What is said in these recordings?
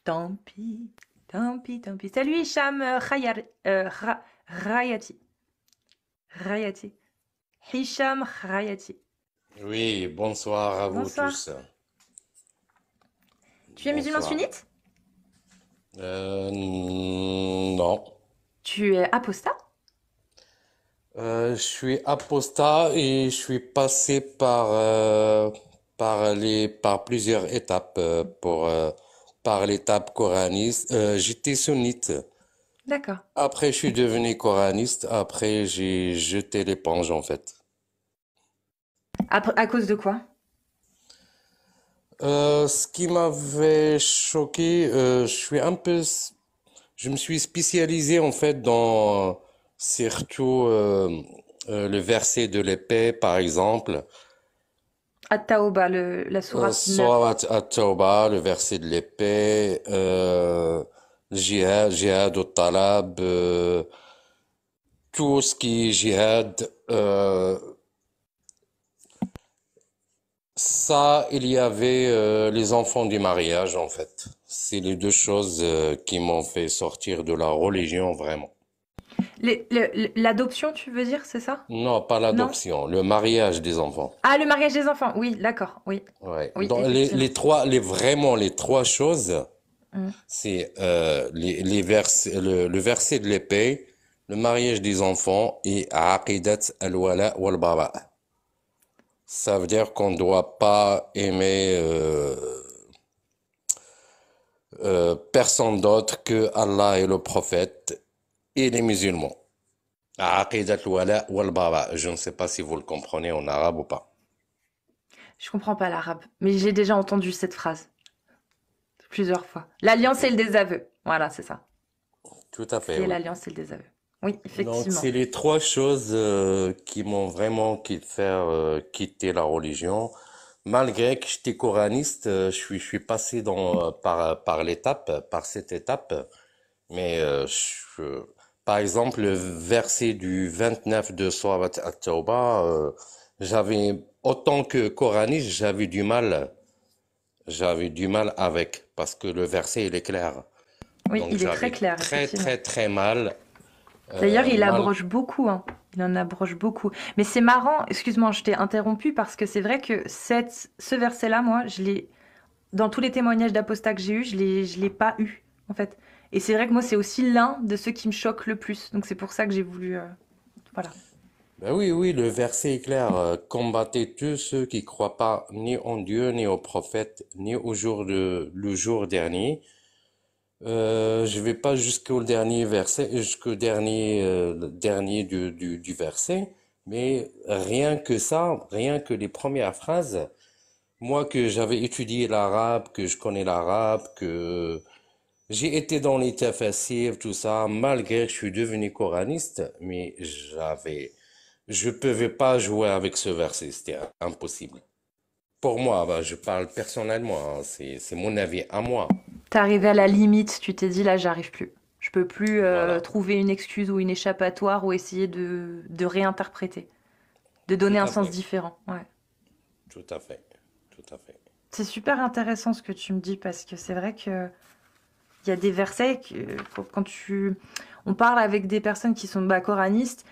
Tant pis, tant pis, tant pis. Salut Hicham Rayati. Rayati. Hicham Rayati. Oui, bonsoir à vous Bonsoir. tous. Tu es musulman Bonsoir. sunnite? Non. Tu es apostat? Je suis apostat et je suis passé par plusieurs étapes par l'étape coraniste. J'étais sunnite. D'accord. Après, je suis devenu coraniste. Après, j'ai jeté l'éponge en fait. À cause de quoi? Ce qui m'avait choqué, je me suis spécialisé en fait dans surtout le verset de l'épée, par exemple, At-Tawba, la sourate 9. soit at-Tawba, le verset de l'épée, jihad au talab, tout ce qui est jihad. Ça, il y avait les enfants du mariage en fait. C'est les deux choses qui m'ont fait sortir de la religion vraiment. L'adoption, tu veux dire, c'est ça? Non, pas Non? l'adoption, le mariage des enfants. Ah, le mariage des enfants. Oui, d'accord. Oui. Ouais. Oui, Dans effectivement. vraiment les trois choses, Mm. c'est le verset de l'épée, le mariage des enfants et aqidat al-wala wal-bara. Ça veut dire qu'on ne doit pas aimer personne d'autre que Allah et le prophète et les musulmans. Aqidat al-wala wal-bara. Je ne sais pas si vous le comprenez en arabe ou pas. Je comprends pas l'arabe, mais j'ai déjà entendu cette phrase plusieurs fois. L'alliance et le désaveu. Voilà, c'est ça. Tout à fait, C'est oui. l'alliance et le désaveu. Oui, Donc, effectivement. c'est les trois choses qui m'ont vraiment quitter la religion. Malgré que j'étais coraniste, je suis passé par l'étape, par cette étape. Mais par exemple, le verset du 29 de Surat At-Tawbah, autant que coraniste, j'avais du mal avec, parce que le verset, il est clair. Oui, Donc, il est très j'avais clair, très, effectivement. très, très mal, D'ailleurs, il mal. abroge beaucoup, hein. Il en abroge beaucoup. Mais c'est marrant, excuse-moi, je t'ai interrompu parce que c'est vrai que ce verset-là, moi, dans tous les témoignages d'apostats que j'ai eus, je l'ai pas eu, en fait. Et c'est vrai que moi, c'est aussi l'un de ceux qui me choquent le plus. Donc c'est pour ça que j'ai voulu, voilà. Ben oui, oui, le verset est clair. Combattez tous ceux qui croient pas ni en Dieu, ni au prophète, ni le jour dernier. Je vais pas jusqu'au dernier verset, jusqu'au dernier du verset, mais rien que ça, rien que les premières phrases, moi que j'avais étudié l'arabe, que je connais l'arabe, que j'ai été dans les tafassirs, tout ça, malgré que je suis devenu coraniste, mais je pouvais pas jouer avec ce verset, c'était impossible. Pour moi, ben, je parle personnellement, hein, c'est mon avis à moi. T'es arrivé à la limite, tu t'es dit là, j'arrive plus. Je peux plus Voilà, trouver une excuse ou une échappatoire ou essayer de réinterpréter, de tout donner un à sens fait, différent. Ouais. tout à fait, tout à fait. C'est super intéressant ce que tu me dis parce que c'est vrai que il y a des versets que on parle avec des personnes qui sont coranistes,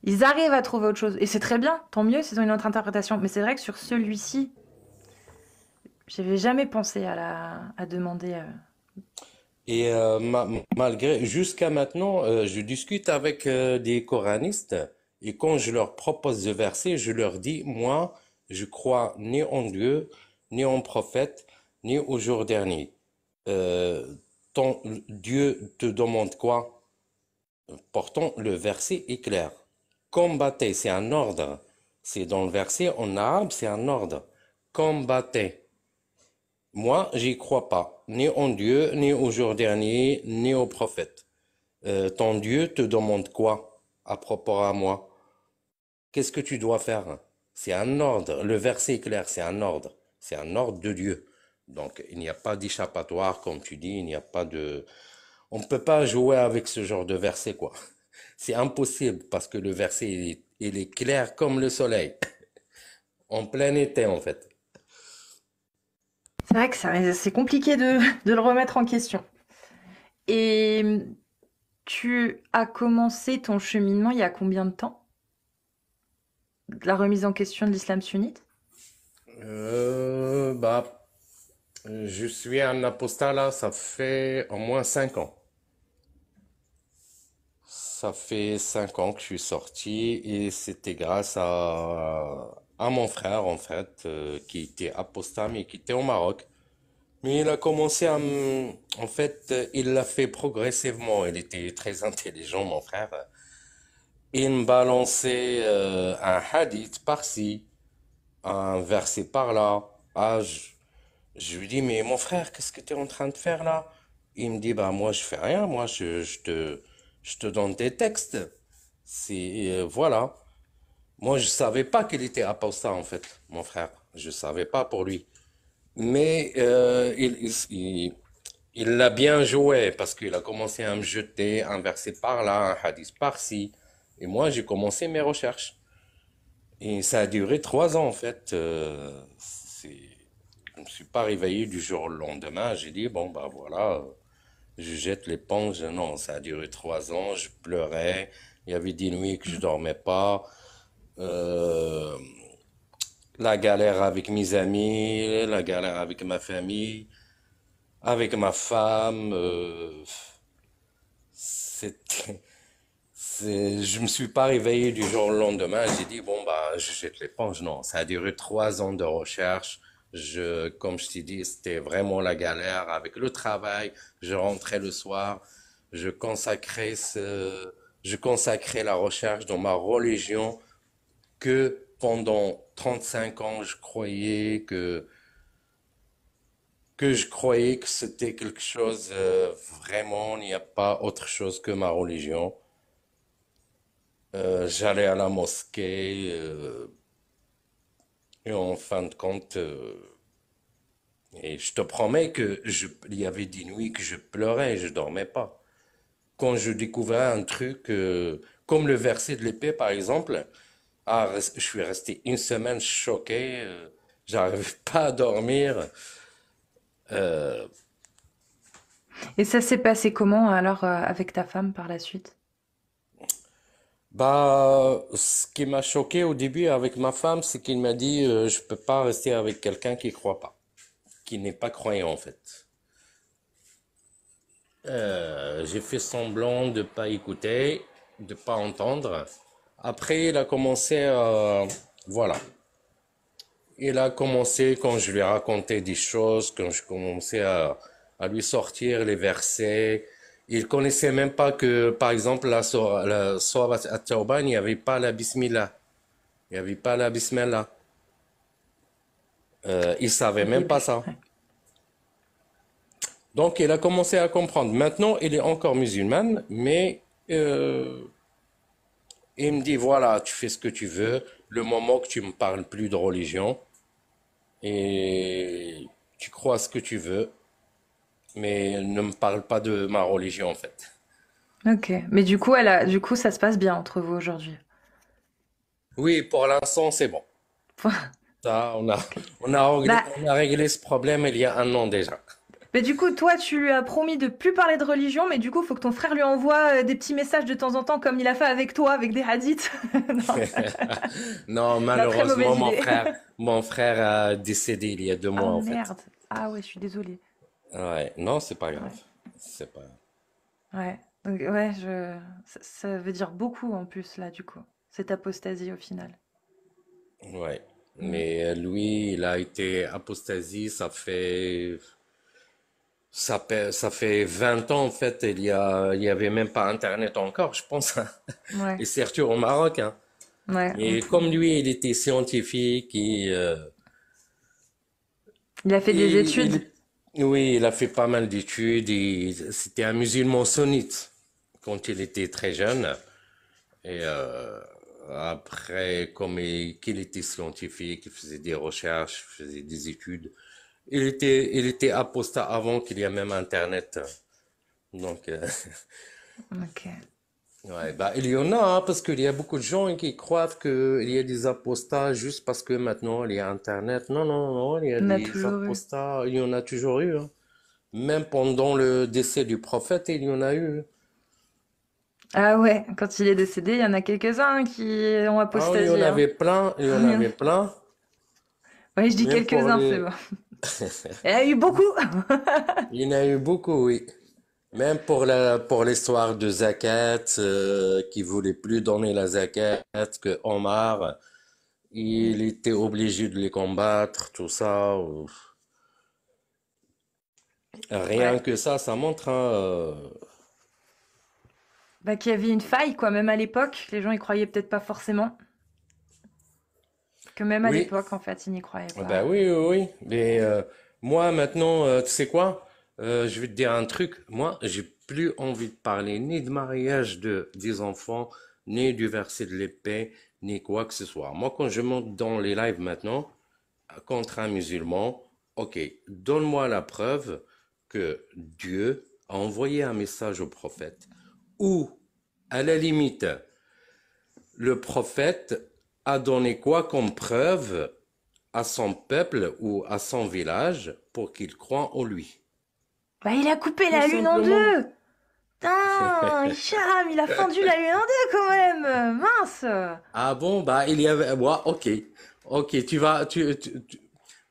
ils arrivent à trouver autre chose et c'est très bien, tant mieux s'ils ont une autre interprétation. Mais c'est vrai que sur celui-ci, j'avais jamais pensé à demander. Et malgré, jusqu'à maintenant, je discute avec des coranistes et quand je leur propose ce verset, je leur dis, moi, je crois ni en Dieu, ni en prophète, ni au jour dernier. Euh, Dieu te demande quoi? Pourtant, le verset est clair. Combattez, c'est un ordre. C'est dans le verset en arabe, c'est un ordre. Combattez. Moi, j'y crois pas, ni en Dieu, ni au jour dernier, ni au prophète. Ton Dieu te demande quoi à propos à moi? Qu'est-ce que tu dois faire? C'est un ordre. Le verset est clair, c'est un ordre. C'est un ordre de Dieu. Donc, il n'y a pas d'échappatoire, comme tu dis, il n'y a pas de... On ne peut pas jouer avec ce genre de verset, quoi. C'est impossible parce que le verset, il est clair comme le soleil, en plein été, en fait. C'est vrai que c'est compliqué de le remettre en question. Et tu as commencé ton cheminement il y a combien de temps? La remise en question de l'islam sunnite? Bah, je suis un apostat là, ça fait au moins 5 ans. Ça fait 5 ans que je suis sorti et c'était grâce à mon frère en fait, qui était apostat mais qui était au Maroc. Mais il a commencé en fait, il l'a fait progressivement. Il était très intelligent, mon frère. Il me balançait un hadith par-ci, un verset par-là. Je lui dis, mais mon frère, qu'est-ce que tu es en train de faire là? Il me dit, bah moi je fais rien, moi je te donne des textes. Voilà. Moi je savais pas qu'il était apostat en fait, mon frère. Je savais pas pour lui. Mais il l'a bien joué parce qu'il a commencé à me jeter un verset par là, un hadith par-ci. Et moi j'ai commencé mes recherches. Et ça a duré 3 ans en fait. Je ne me suis pas réveillé du jour au lendemain. J'ai dit, bon, bah voilà, je jette l'éponge. Non, ça a duré 3 ans. Je pleurais. Il y avait des nuits que je dormais pas. Euh, la galère avec mes amis, la galère avec ma famille, avec ma femme. C'était, je me suis pas réveillé du jour au lendemain. J'ai dit, bon, bah, je jette l'éponge. Non, ça a duré 3 ans de recherche. Comme je t'ai dit, c'était vraiment la galère avec le travail. Je rentrais le soir. Je consacrais je consacrais la recherche dans ma religion que pendant 35 ans, je croyais que c'était quelque chose, vraiment, il n'y a pas autre chose que ma religion. J'allais à la mosquée, et en fin de compte, et je te promets il y avait des nuits que je pleurais, je dormais pas. Quand je découvrais un truc, comme le verset de l'épée par exemple, je suis resté une semaine choqué, j'arrivais pas à dormir. Euh, Et ça s'est passé comment alors avec ta femme par la suite? Bah, ce qui m'a choqué au début avec ma femme, c'est qu'il m'a dit, je peux pas rester avec quelqu'un qui croit pas, qui n'est pas croyant en fait. J'ai fait semblant de pas écouter, de pas entendre. Après, il a commencé à, voilà, il a commencé quand je lui ai raconté des choses, quand je commençais à lui sortir les versets. Il connaissait même pas que, par exemple, la Sourate At-Tawbah, il n'y avait pas la Bismillah. Il n'y avait pas la Bismillah. Il savait Au même pas début, ça. ouais. Donc, il a commencé à comprendre. Maintenant, il est encore musulman, mais il me dit, voilà, tu fais ce que tu veux, le moment que tu me parles plus de religion, et tu crois ce que tu veux, mais ne me parle pas de ma religion, en fait. Ok. Mais du coup, ça se passe bien entre vous aujourd'hui. Oui, pour l'instant, c'est bon. Ça, Ok. Bah, on a réglé ce problème il y a un an déjà. mais du coup, toi, tu lui as promis de plus parler de religion, mais du coup, il faut que ton frère lui envoie des petits messages de temps en temps, comme il a fait avec toi, avec des hadiths. Non, Non, la très malheureusement, mauvaise idée. mon frère a décédé il y a 2 mois, Ah en fait. merde. Ah ouais, je suis désolée. Ouais, non, c'est pas grave. Ouais. C'est pas. Ouais. Donc, ouais, ça veut dire beaucoup en plus, là, du coup. Cette apostasie au final. Ouais. Mm. Mais lui, il a été apostasie, ça fait 20 ans, en fait. Il y avait même pas Internet encore, je pense. Ouais. Et surtout au Maroc, hein. Ouais. Et comme lui, il était scientifique, Il a fait des et études. oui, il a fait pas mal d'études et c'était un musulman sunnite quand il était très jeune. Et après, qu'il était scientifique, il faisait des recherches, il faisait des études. Il était apostat avant qu'il y ait même Internet. Donc, Ok. Ouais, bah, il y en a, hein, parce qu'il y a beaucoup de gens qui croient qu'il y a des apostats juste parce que maintenant il y a Internet. Non, non, non, il y a On a des toujours eu. apostats, il y en a toujours eu, hein. Même pendant le décès du prophète, il y en a eu. Ah ouais, quand il est décédé, il y en a quelques-uns qui ont Ah, il y en apostasié, hein. avait plein, il y en avait plein. Oui, je dis Même pour quelques-uns, c'est les... bon. Il y en a eu beaucoup. Il y en a eu beaucoup, oui. Même pour l'histoire de Zakat, qui voulait plus donner la Zakat, que Omar, il était obligé de les combattre, tout ça. Rien Ouais. que ça montre, hein, Bah, qu'il y avait une faille, quoi. Même à l'époque, les gens y croyaient peut-être pas forcément. Que même à oui, l'époque, en fait, ils n'y croyaient ben pas. oui, oui, oui. Mais moi maintenant, tu sais quoi? Je vais te dire un truc. Moi, j'ai plus envie de parler ni de mariage de des enfants, ni du verset de l'épée, ni quoi que ce soit. Moi, quand je monte dans les lives maintenant contre un musulman, ok, donne-moi la preuve que Dieu a envoyé un message au prophète, ou à la limite, le prophète a donné quoi comme preuve à son peuple ou à son village pour qu'il croie en lui. Bah, il a coupé Tout la lune en simplement. deux. Putain, Hicham, il a fendu la lune en deux quand même. Mince. Ah bon, bah il y avait... Ouais, ok. Ok, tu vas...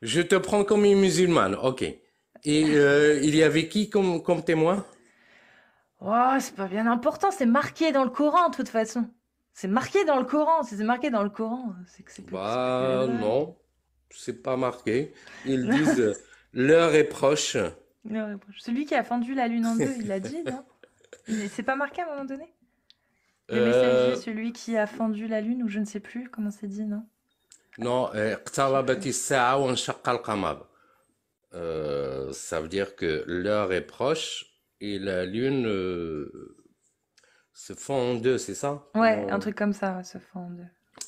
je te prends comme une musulmane, ok. Et il y avait qui comme témoin? Oh, c'est pas bien important, c'est marqué dans le Coran de toute façon. C'est marqué dans le Coran, si c'est marqué dans le Coran, c'est que ça peut être Bah vrai. non, c'est pas marqué. Ils disent l'heure est proche. Non, celui qui a fendu la lune en deux, il l'a dit, non? C'est pas marqué à un moment donné? Le messager, Euh, celui qui a fendu la lune, ou je ne sais plus comment c'est dit, non? non, Je sais اقتربت plus. الساعة وانشق القمر. Ça veut dire que l'heure est proche et la lune se fond en deux, c'est ça? Ouais, un Comment? truc comme ça, ouais, se fend en deux.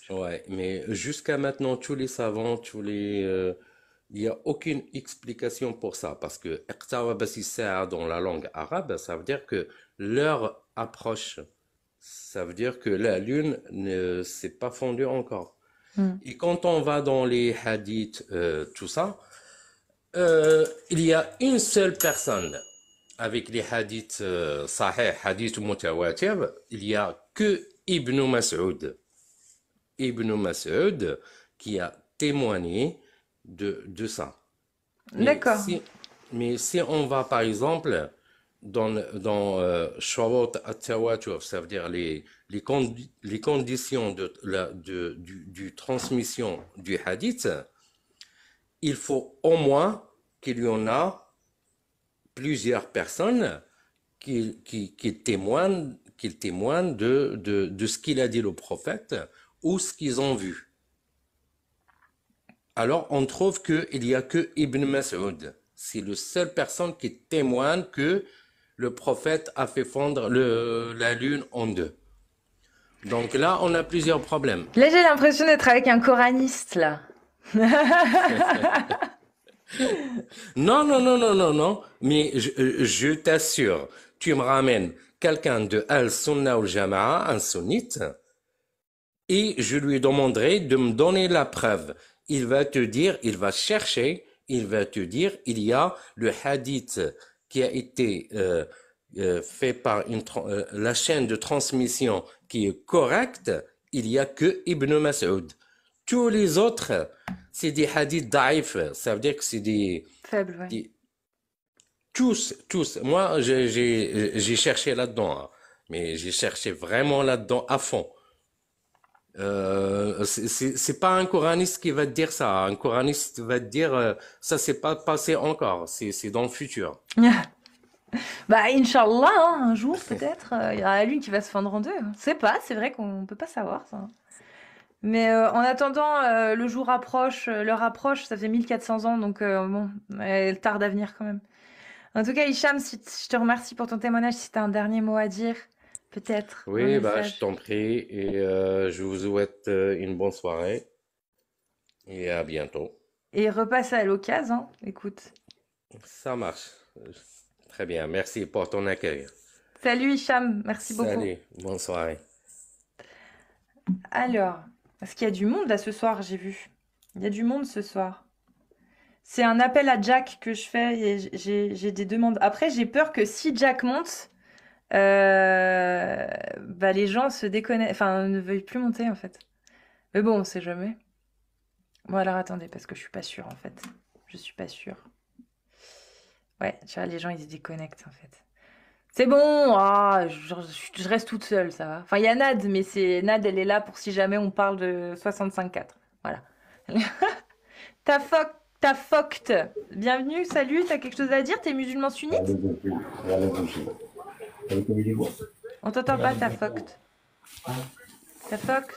Ouais, mais jusqu'à maintenant, tous les savants, il n'y a aucune explication pour ça, parce que اقتربت الساعة dans la langue arabe, ça veut dire que l'heure approche. Ça veut dire que la lune ne s'est pas fondue encore. Hmm. Et quand on va dans les hadiths, tout ça, il y a une seule personne avec les hadiths sahih, hadiths mutawatir, il y a que Ibn Mas'ud. Ibn Mas'ud qui a témoigné de ça. Mais D'accord. si, mais si on va par exemple dans Shawat at-Tawatur, ça veut dire les conditions du transmission du hadith, il faut au moins qu'il y en a plusieurs personnes qui témoignent de ce qu'il a dit le prophète ou ce qu'ils ont vu. Alors, on trouve qu'il n'y a que Ibn Mas'ud. C'est la seule personne qui témoigne que le prophète a fait fondre la lune en deux. Donc là, on a plusieurs problèmes. Là, j'ai l'impression d'être avec un coraniste, là. Non, non, non, non, non, non. Mais je t'assure, tu me ramènes quelqu'un de Al-Sunnah ou Jama'a, un sunnite, et je lui demanderai de me donner la preuve. Il va te dire, il va chercher, il va te dire, il y a le hadith qui a été fait par la chaîne de transmission qui est correcte, il y a que Ibn Mas'ud. Tous les autres, c'est des hadiths daif, ça veut dire que c'est Faible, ouais. des- tous. Moi, j'ai cherché là-dedans, hein, mais j'ai cherché vraiment là-dedans à fond. C'est pas un coraniste qui va te dire ça. Un coraniste va te dire ça s'est pas passé encore. C'est dans le futur. Bah, Inch'Allah, hein, un jour peut-être, il y aura la lune qui va se fendre en deux. C'est pas, c'est vrai qu'on peut pas savoir ça. Mais en attendant, le jour approche, l'heure approche, ça fait 1400 ans, donc bon, elle tarde à venir quand même. En tout cas, Hicham, si je te remercie pour ton témoignage. Si tu as un dernier mot à dire, peut-être, un Oui, bah je message. t'en prie et je vous souhaite une bonne soirée et à bientôt. Et repasse à l'occasion, hein, écoute. Ça marche. Très bien. Merci pour ton accueil. Salut Hicham, merci beaucoup. Salut, bonne soirée. Alors, est-ce qu'il y a du monde là ce soir, j'ai vu. Il y a du monde ce soir. C'est un appel à Jack que je fais et j'ai des demandes. Après, j'ai peur que si Jack monte, bah, les gens se déconnectent, enfin, ne veuillent plus monter en fait. Mais bon, on sait jamais. Bon, alors attendez, parce que je suis pas sûre en fait. Je suis pas sûre. Ouais, tu vois, les gens ils se déconnectent en fait. C'est bon, ah, je reste toute seule, ça va. Enfin, il y a Nad, mais c'est Nad, elle est là pour si jamais on parle de 65.4. Voilà. T'as fucked. Bienvenue, salut, t'as quelque chose à dire? T'es musulman sunnite? On t'entend pas, t'as fucked. T'as fucked.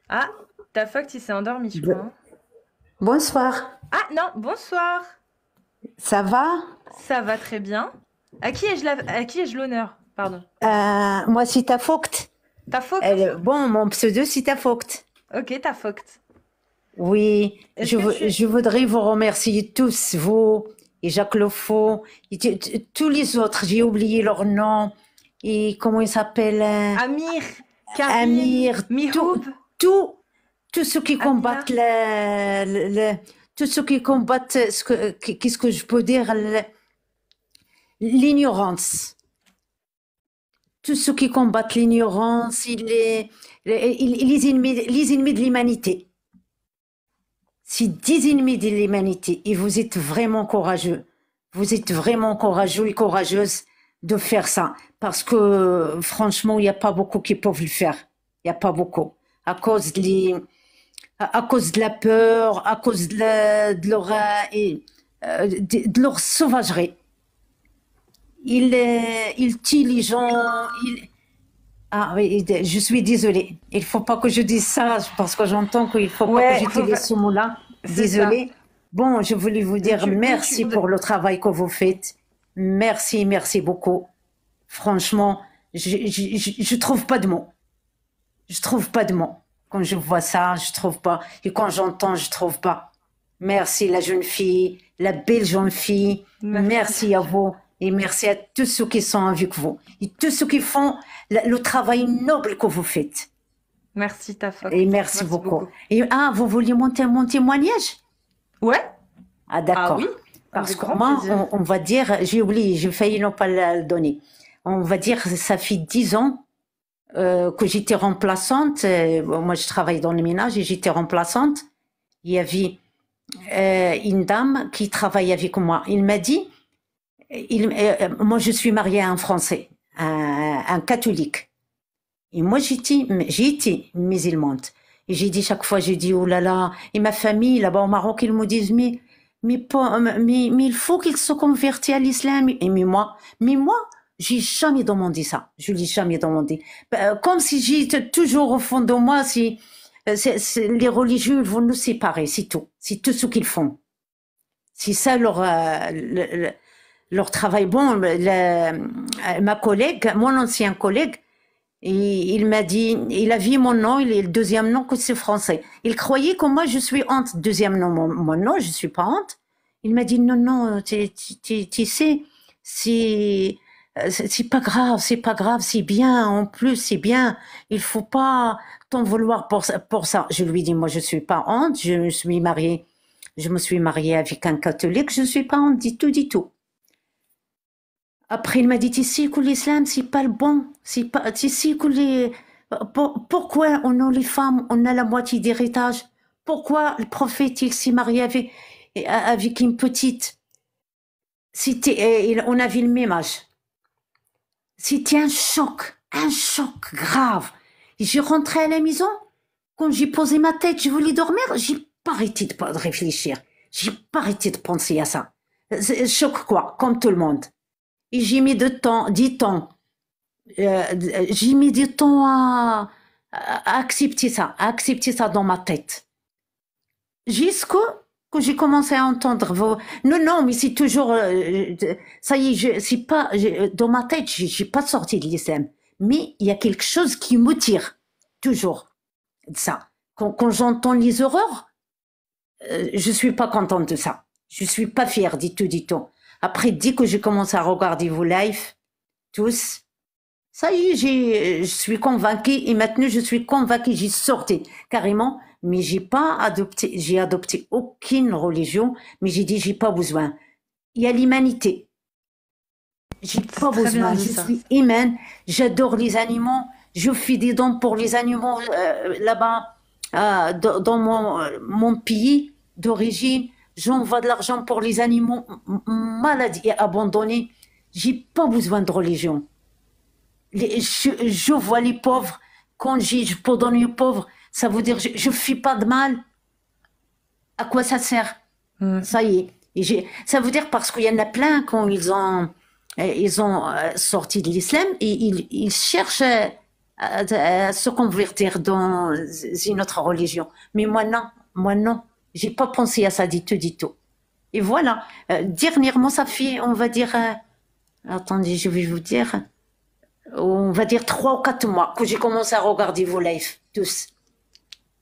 Ah, t'as fucked, il s'est endormi, je crois, hein. Bonsoir, Ah non, bonsoir. ça va? Ça va très bien. À qui ai-je l'honneur? Pardon. Moi, c'est ta Vogt. T'as fucked? Bon, mon pseudo, c'est ta Vogt. Ok, t'as fucked. Oui, Est-ce que tu... je voudrais vous remercier tous, vous et Jacques Lefaux, et tous les autres, j'ai oublié leur nom, et comment ils s'appellent, Amir, Karim, Amir, Mihoub, tout, tous ceux qui Amina. combattent tous ceux qui combattent, qu'est-ce que je peux dire, l'ignorance. Tous ceux qui combattent l'ignorance, les ennemis de l'humanité. C'est des ennemis de l'humanité et vous êtes vraiment courageux. Vous êtes vraiment courageux et courageuse de faire ça. Parce que franchement, il n'y a pas beaucoup qui peuvent le faire. Il n'y a pas beaucoup. À cause de la peur, à cause de leur sauvagerie. Ils tuent les gens. Ah oui, je suis désolée. Il faut pas que je dise ça parce que j'entends qu'il faut pas que Ouais, j'utilise ce mot-là. c'est ça. Désolée. Bon, je voulais vous dire D'où tu merci voudrais. pour le travail que vous faites. Merci, merci beaucoup. Franchement, je trouve pas de mots. Je trouve pas de mots. Quand je vois ça, je trouve pas. Et quand j'entends, je trouve pas. Merci la jeune fille, la belle jeune fille. Merci. Merci à vous et merci à tous ceux qui sont avec vous et tous ceux qui font le travail noble que vous faites. Merci, ta Et fucked. merci Merci beaucoup. beaucoup. Et vous vouliez monter mon témoignage? Ouais? Ah Ah oui? d'accord. Parce Avec que grand moi, plaisir. on va dire, j'ai oublié, j'ai failli ne pas le donner. On va dire, ça fait 10 ans que j'étais remplaçante. Moi, je travaille dans le ménage et j'étais remplaçante. Il y avait une dame qui travaillait avec moi. Il m'a dit, moi, je suis mariée à un Français, un catholique. Et moi, j'ai été musulmane. Et j'ai dit chaque fois, j'ai dit, oh là là, et ma famille, là-bas au Maroc, ils me disent, mais il faut qu'il se convertisse à l'islam. Et mais moi, j'ai jamais demandé ça. Je l'ai jamais demandé. Comme si j'étais toujours au fond de moi, si, les religieux vont nous séparer, c'est tout. C'est tout ce qu'ils font. C'est ça leur travail. Bon, ma collègue, mon ancien collègue, il m'a dit, il a vu mon nom, il est le deuxième nom que c'est français. Il croyait que moi je suis honte. Deuxième nom, mon nom, je suis pas honte. Il m'a dit non, non, tu sais, c'est pas grave, c'est pas grave, c'est bien, en plus c'est bien. Il faut pas t'en vouloir pour ça. Je lui dis, moi je suis pas honte, je me suis mariée avec un catholique, je suis pas honte du tout, du tout. Après, il m'a dit, tu sais que l'islam, c'est pas le bon. C'est pas, tu sais que pourquoi on a les femmes, on a la moitié d'héritage? Pourquoi le prophète, il s'est marié avec une petite? On avait le même âge. C'était un choc grave. Et je rentrais à la maison, quand j'ai posé ma tête, je voulais dormir, j'ai pas arrêté de réfléchir. J'ai pas arrêté de penser à ça. Choc quoi, comme tout le monde. Et j'ai mis du temps. J'ai mis du temps à accepter ça dans ma tête. Jusqu'à que j'ai commencé à entendre vos... Non, non, mais c'est toujours... ça y est, c'est pas... dans ma tête, j'ai pas sorti de l'islam. Mais il y a quelque chose qui me tire. Toujours. De ça. Quand j'entends les horreurs, je suis pas contente de ça. Je suis pas fière du tout, du tout. Après, dès que j'ai commencé à regarder vos lives, tous. Ça y est, je suis convaincue et maintenant je suis convaincue, j'ai sorti carrément, mais j'ai adopté aucune religion, mais j'ai dit j'ai pas besoin. Il y a l'humanité. J'ai C'est pas très bien besoin, dit je ça. suis humaine, j'adore les animaux, je fais des dons pour les animaux là-bas, dans mon pays d'origine, j'envoie de l'argent pour les animaux malades et abandonnés. J'ai pas besoin de religion. Je vois les pauvres, quand je peux donner aux pauvres, ça veut dire je fais pas de mal. À quoi ça sert? Mm. Ça y est. Ça veut dire parce qu'il y en a plein quand ils ont sorti de l'islam et ils cherchent à se convertir dans une autre religion. Mais moi non, j'ai pas pensé à ça du tout. Et voilà. Dernièrement, ça fait, on va dire, attendez, je vais vous dire, on va dire 3 ou 4 mois que j'ai commencé à regarder vos lives tous.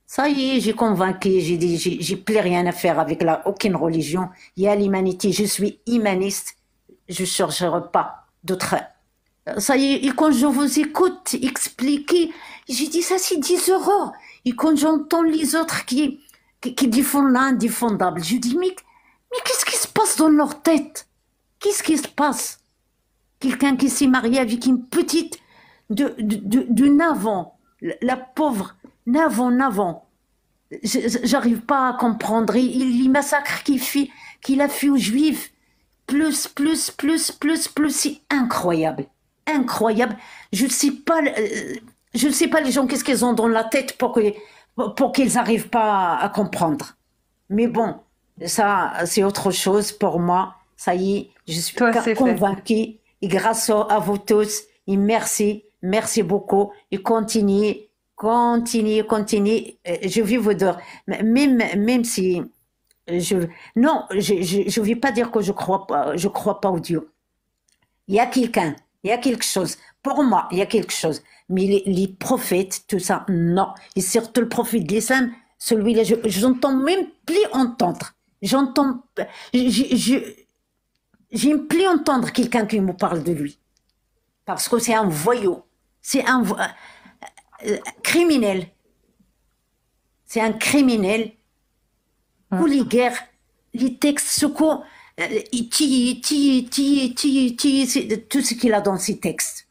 Ça y est, j'ai convaincu, j'ai dit, j'ai plus rien à faire avec aucune religion. Il y a l'humanité, je suis humaniste, je ne chercherai pas d'autres. Ça y est, et quand je vous écoute expliquer, j'ai dit ça c'est 10 euros. Et quand j'entends les autres qui défendent l'indéfendable, je dis mais qu'est-ce qui se passe dans leur tête? Qu'est-ce qui se passe? Quelqu'un qui s'est marié avec une petite de Navon, la pauvre Navon. J'arrive pas à comprendre. Il massacre qu'il a fait aux Juifs. Plus. C'est incroyable. Incroyable. Je sais pas les gens qu'est-ce qu'ils ont dans la tête pour qu'ils n'arrivent pas à comprendre. Mais bon, ça, c'est autre chose pour moi. Ça y est, je suis Toi, c'est fait. convaincue. Et grâce à vous tous, et merci beaucoup. Et continuez. Je vais vous dire, même si non, je vais pas dire que je crois pas au Dieu. Il y a quelque chose. Pour moi, il y a quelque chose. Mais les prophètes, tout ça, non. Et surtout le prophète de l'islam, celui-là, j'entends même plus entendre. J'aime plus entendre quelqu'un qui me parle de lui. Parce que c'est un voyou. C'est un criminel. C'est un criminel. Pour les guerres, les textes, tout ce qu'il a dans ses textes.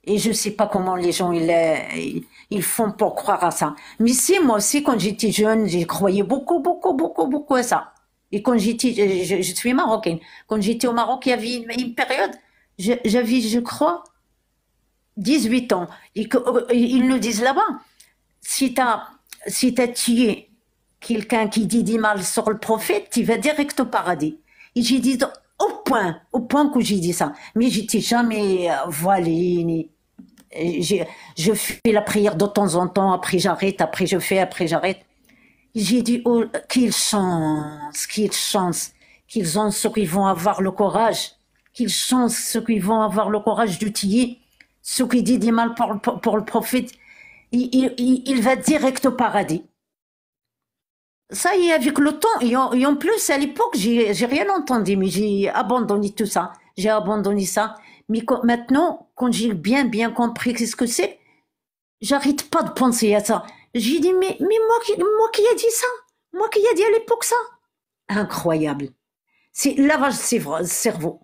Et je sais pas comment les gens ils font pour croire à ça. Mais si moi aussi, quand j'étais jeune, j'ai croyais beaucoup à ça. Et quand je suis marocaine. Quand j'étais au Maroc, il y avait une période, j'avais, je crois, 18 ans. Et ils nous disent là-bas, si t'as tué quelqu'un qui dit du mal sur le prophète, tu vas direct au paradis. Et j'ai dit, au point que j'ai dit ça. Mais j'étais jamais voilée, ni, je fais la prière de temps en temps, après j'arrête, après je fais, après j'arrête. J'ai dit, oh, quelle chance qu'ils ont ceux qui vont avoir le courage, quelle chance ceux qui vont avoir le courage de tuer, ceux qui disent du mal pour le prophète, il va direct au paradis. Ça y est, avec le temps, et en plus, à l'époque, j'ai rien entendu, mais j'ai abandonné tout ça. J'ai abandonné ça. Mais maintenant, quand j'ai bien compris qu'est-ce que c'est, j'arrête pas de penser à ça. J'ai dit, mais moi qui ai dit ça? Moi qui ai dit à l'époque ça? Incroyable. C'est lavage de cerveau.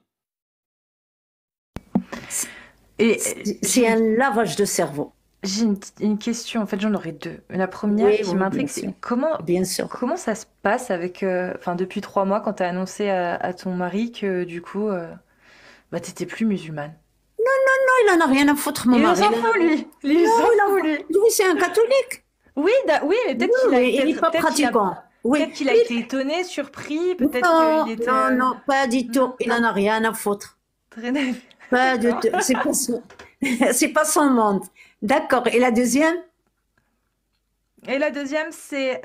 Et C'est un lavage de cerveau. j'ai une question, en fait j'en aurais deux. La première Oui, qui oui, m'intrigue, bien sûr. c'est comment, Bien sûr. comment ça se passe avec, enfin depuis 3 mois quand t'as annoncé à ton mari que du coup, bah t'étais plus musulmane. Non, il en a rien à foutre, mon Il mari. s'en fout lui, il s'en fout lui. Lui, c'est un catholique. Oui, oui, mais peut-être qu'il a, Oui, il n'est pas peut-être qu'il a, pratiquant. Oui. peut-être qu'il a été étonné, surpris, peut-être Non, qu'il était non, pas du tout. non, Il en a rien à foutre. très nerveux. Pas du D'accord. tout. C'est pas son monde. D'accord. Et la deuxième? Et la deuxième, c'est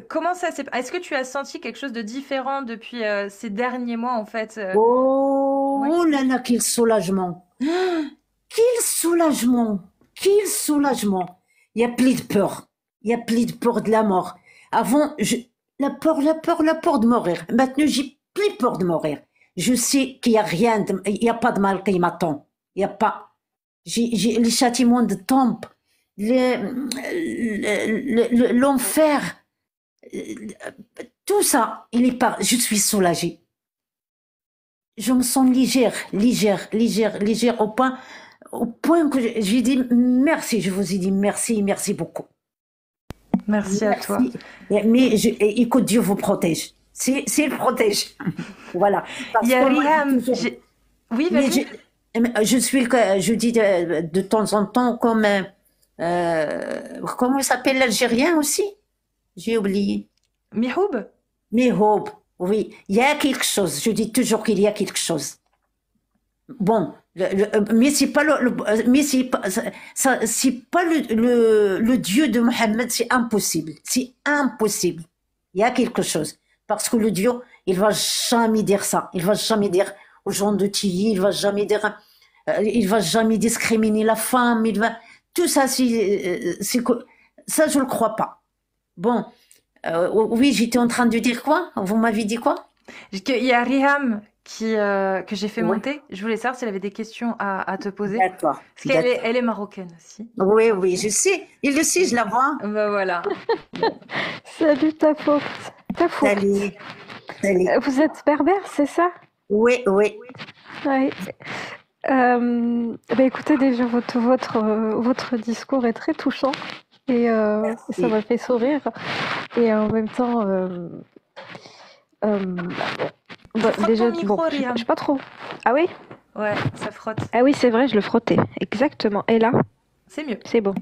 comment ça s'est... Est-ce que tu as senti quelque chose de différent depuis ces derniers mois, en fait Oh, Oui. oh là là, quel soulagement. Ah, quel soulagement. Quel soulagement. Il n'y a plus de peur. Il n'y a plus de peur de la mort. Avant, la peur de mourir. Maintenant, j'ai plus peur de mourir. Je sais qu'il n'y a rien, il n'y a pas de mal qui m'attend. Il n'y a pas. Les châtiments de tombe, l'enfer, tout ça, il est pas. Je suis soulagée. Je me sens légère au point que j'ai dit merci. Je vous ai dit merci, merci beaucoup. Merci à toi. Mais et que Dieu vous protège. S'il protège. Voilà. Parce Il y a que moi, Riam. Oui, mais vas-y. je dis de temps en temps comme comment il s'appelle l'Algérien aussi? J'ai oublié. Mihoub? Mais Hope, oui, il y a quelque chose. Je dis toujours qu'il y a quelque chose. Bon, mais c'est pas mais c'est pas le Dieu de Mohammed, c'est impossible. C'est impossible. Il y a quelque chose. Parce que le Dieu, il va jamais dire ça. Il va jamais dire aux gens de Tilly, il va jamais discriminer la femme, tout ça, ça, je le crois pas. Bon, oui, j'étais en train de dire quoi? Vous m'avez dit quoi? Il y a Riham que j'ai fait Oui, monter. Je voulais savoir s'il avait des questions à te poser. d'accord, Parce qu'elle d'accord. elle est marocaine aussi. Oui, oui, je sais. Il le sait, je la vois. Bah voilà. Salut Tafourt. Tafourt. Salut, salut. Vous êtes berbère, c'est ça? Oui, oui. Oui. Bah écoutez, déjà, votre discours est très touchant et ça Merci. m'a fait sourire. Et en même temps, Frotte déjà, ton micro, je Riham. sais pas trop. Ah oui? Ouais, ça frotte. Ah oui, c'est vrai, je le frottais. Exactement. Et là, C'est mieux. c'est bon.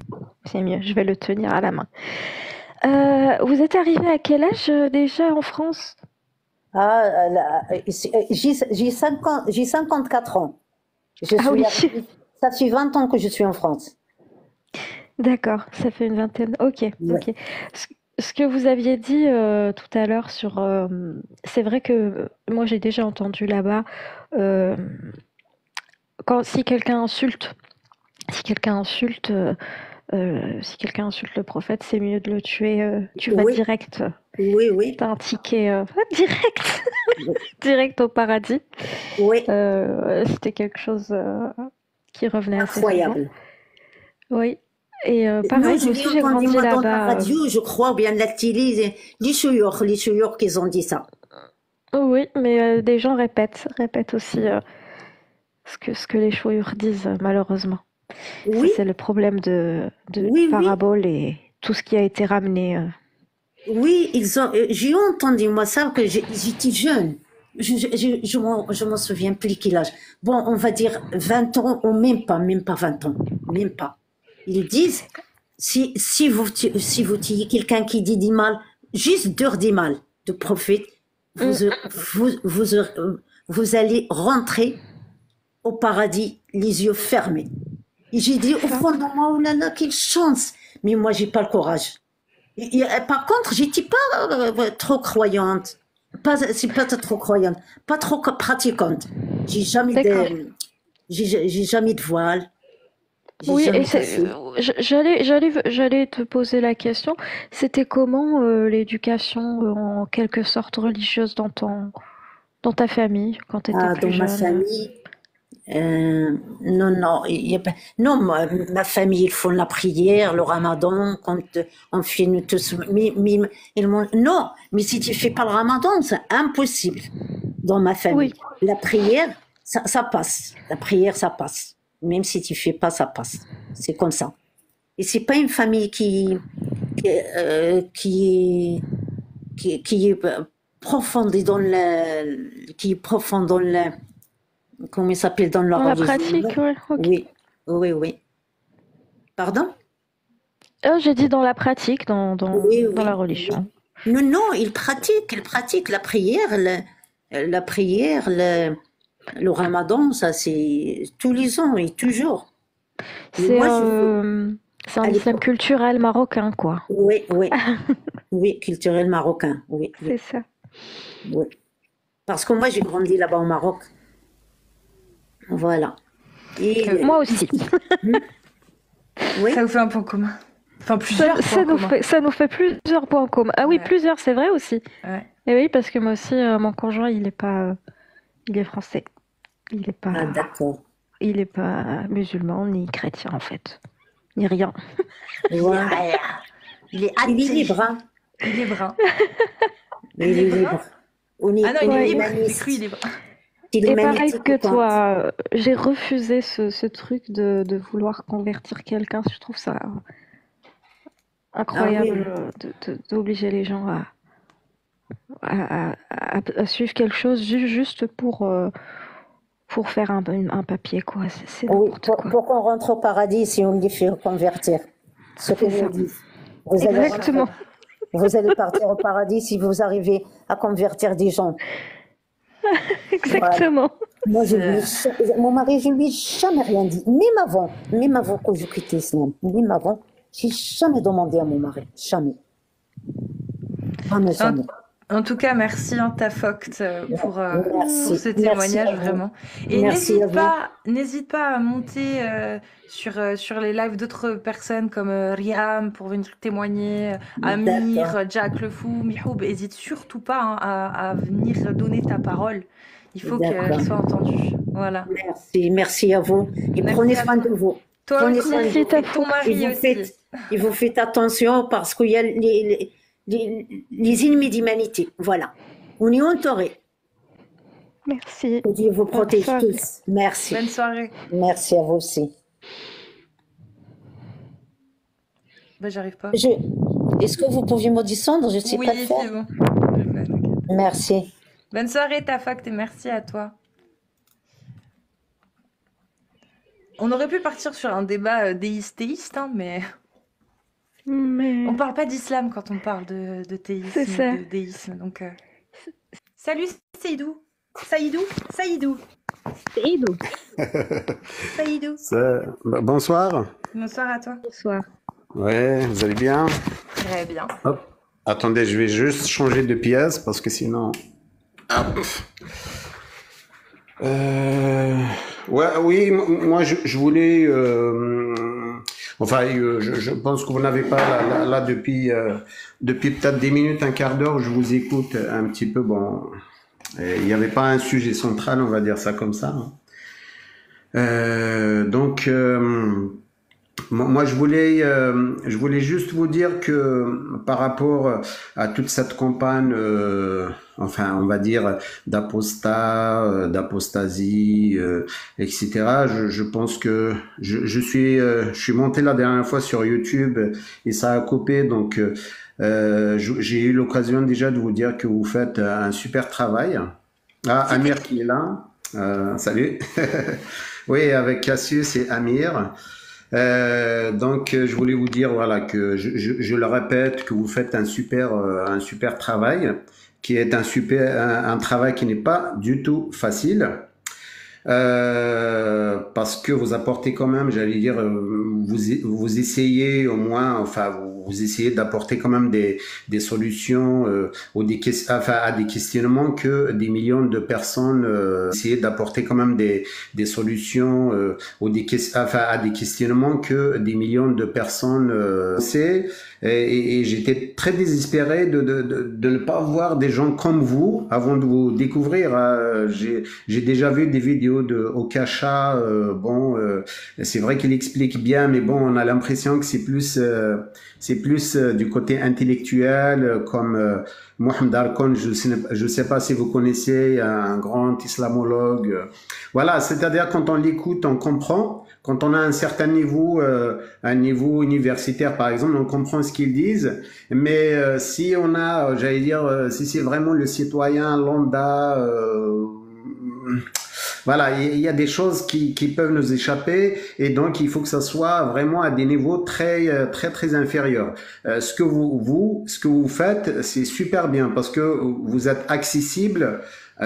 C'est mieux. Je vais le tenir à la main. Vous êtes arrivé à quel âge déjà en France? Ah, j'ai 54 ans. Je Ah suis oui, arrivée- Ça fait 20 ans que je suis en France. d'accord, ça fait une vingtaine. Ok, Ouais. ok. Ce que vous aviez dit tout à l'heure sur... c'est vrai que moi j'ai déjà entendu là-bas, euh, si quelqu'un insulte, si quelqu'un insulte, si quelqu'un insulte le prophète, c'est mieux de le tuer. Tu vas Oui, direct, oui, oui, t'as un ticket direct, direct au paradis. oui. C'était quelque chose qui revenait assez souvent. Incroyable. Oui. Et Non, pareil, je moi l'ai aussi j'ai entendu grandi moi dans la là-bas. radio, je crois, ou bien la télé, les chouyours qu'ils ont dit ça. Oui, mais des gens répètent aussi ce que les chouïrs disent, malheureusement. Ça, Oui, c'est le problème de oui, oui, paraboles et tout ce qui a été ramené. oui, j'ai entendu moi ça que j'étais jeune. Je m'en souviens plus quel âge. Bon, on va dire 20 ans ou même pas 20 ans, même pas. Ils disent, si vous tuez quelqu'un qui dit du mal, juste dire du mal de prophète, Mm. vous, vous, vous allez rentrer au paradis les yeux fermés. Et j'ai dit au Ça. fond de moi, oh là là, quelle chance. Mais moi, j'ai pas le courage. Par contre, j'étais pas trop croyante. C'est pas trop croyante, pas trop pratiquante. J'ai jamais D'accord. j'ai jamais de voile. J'ai Oui, jamais et fait. j'allais te poser la question. C'était comment l'éducation en quelque sorte religieuse dans ta famille quand tu étais Ah, dans plus ma jeune? famille, non, non, il y a pas, non, ma famille, ils font la prière, le ramadan, quand on fait nous tous, non, mais si tu fais pas le ramadan, c'est impossible dans ma famille. Oui, La prière, ça passe. La prière, ça passe. Même si tu fais pas, ça passe. C'est comme ça. Et c'est pas une famille qui est profonde qui est profonde dans la, comment il s'appelle, dans la dans la religion. pratique, ouais, ok. Oui, oui, oui. Pardon? J'ai dit dans la pratique, Oui, dans la oui, religion. oui. Non, non, il pratique la prière, la prière, le ramadan, ça c'est tous les ans et toujours. Mais C'est moi, c'est un à islam l'époque, culturel marocain, quoi. oui, oui, oui, culturel marocain, oui, C'est oui, ça. oui. Parce que moi, j'ai grandi là-bas au Maroc, voilà. Et Moi aussi. oui, Ça vous fait un point commun. Enfin, plusieurs points communs. Ça nous fait plusieurs points en commun. Ah oui, Ouais. plusieurs, c'est vrai aussi. Ouais. Et oui, parce que moi aussi, mon conjoint, il est pas Il est français. Il est Ah, pas, d'accord. il est pas musulman ni chrétien en fait, ni rien. Ouais. Il est Il est athée. libre, hein. Il est brun. Il Il est est brun? libre. On est, Ah non, il on est est libre. J'ai humaniste. cru il est brun. Si Et pareil l'humanité que compte. toi, j'ai refusé ce truc de vouloir convertir quelqu'un. Je trouve ça Ah incroyable oui, d'obliger les gens à suivre quelque chose juste pour faire un papier, quoi. C'est oui. n'importe quoi. Pour qu'on rentre au paradis, si on les fait convertir. Ce que C'est nous ça. disent. Vous allez rentrer, Exactement. vous allez partir au paradis si vous arrivez à convertir des gens. Voilà. Exactement. Moi, C'est- mon mari, je lui ai jamais rien dit. Même avant que je quitte l'islam, même avant, j'ai jamais demandé à mon mari. Jamais. Jamais, En, jamais. en tout cas, merci hein, Tafoct pour Merci. ce Merci témoignage à vous. vraiment. Et Merci à vous. n'hésite pas à monter sur les lives d'autres personnes comme Riam pour venir témoigner, Amir, D'accord. Jack le Fou, Mihoub. N'hésite surtout pas hein, à venir donner ta parole. Il faut qu'elle D'accord. soit entendue. Voilà. Merci. Merci à vous. Et Merci prenez à soin toi. de vous. Toi Prenez aussi, soin de Merci, vous. et ton Tafouk. mari aussi. Et vous faites attention parce qu'il y a les ennemis d'humanité. Voilà. On est entourés. Merci. Que Dieu vous Bonne protège soirée. tous. Merci. Bonne soirée. Merci à vous aussi. Bah, j'arrive pas. Est-ce que vous pouviez me descendre? Je ne sais pas le Oui, faire. c'est bon. Je le fais, t'inquiète. Merci. Bonne soirée Tafoct et merci à toi. On aurait pu partir sur un débat déiste-théiste, hein, mais Mais on parle pas d'islam quand on parle de c'est théisme ça. ou de déisme. Donc, salut Saïdou. Saïdou. Saïdou. C'est Ido. Saïdou. Bonsoir. Bonsoir à toi. Bonsoir. Ouais, vous allez bien? Très bien. Hop. Attendez, je vais juste changer de pièce parce que sinon. Hop. Ouais, oui, moi je voulais. Enfin, je pense que vous n'avez pas là depuis peut-être 10 minutes, un quart d'heure, je vous écoute un petit peu. Bon, il n'y avait pas un sujet central, on va dire ça comme ça, hein. Donc, moi, je voulais juste vous dire que par rapport à toute cette campagne, enfin, on va dire d'apostasie, etc. Je pense que je suis monté la dernière fois sur YouTube et ça a coupé, donc j'ai eu l'occasion déjà de vous dire que vous faites un super travail. Ah, Amir qui est là. Salut. Oui, avec Cassius et Amir. Donc, je voulais vous dire, voilà, que je le répète, que vous faites un super travail, qui est un travail qui n'est pas du tout facile. Parce que vous apportez quand même, j'allais dire, vous essayez au moins, enfin, vous essayez d'apporter quand même des solutions à des questionnements que des millions de personnes essayez d'apporter quand même des solutions à des questionnements que des millions de personnes et j'étais très désespéré de ne pas voir des gens comme vous avant de vous découvrir. J'ai déjà vu des vidéos de Okasha. C'est vrai qu'il explique bien, mais bon, on a l'impression que c'est plus du côté intellectuel, comme Mohamed Arkon. Je sais pas si vous connaissez, un grand islamologue. Voilà, c'est-à-dire quand on l'écoute, on comprend. Quand on a un certain niveau, un niveau universitaire par exemple, on comprend ce qu'ils disent. Mais si on a, j'allais dire, si c'est vraiment le citoyen lambda, voilà, il y a des choses qui peuvent nous échapper et donc il faut que ça soit vraiment à des niveaux très inférieurs. Ce que vous faites, c'est super bien parce que vous êtes accessible,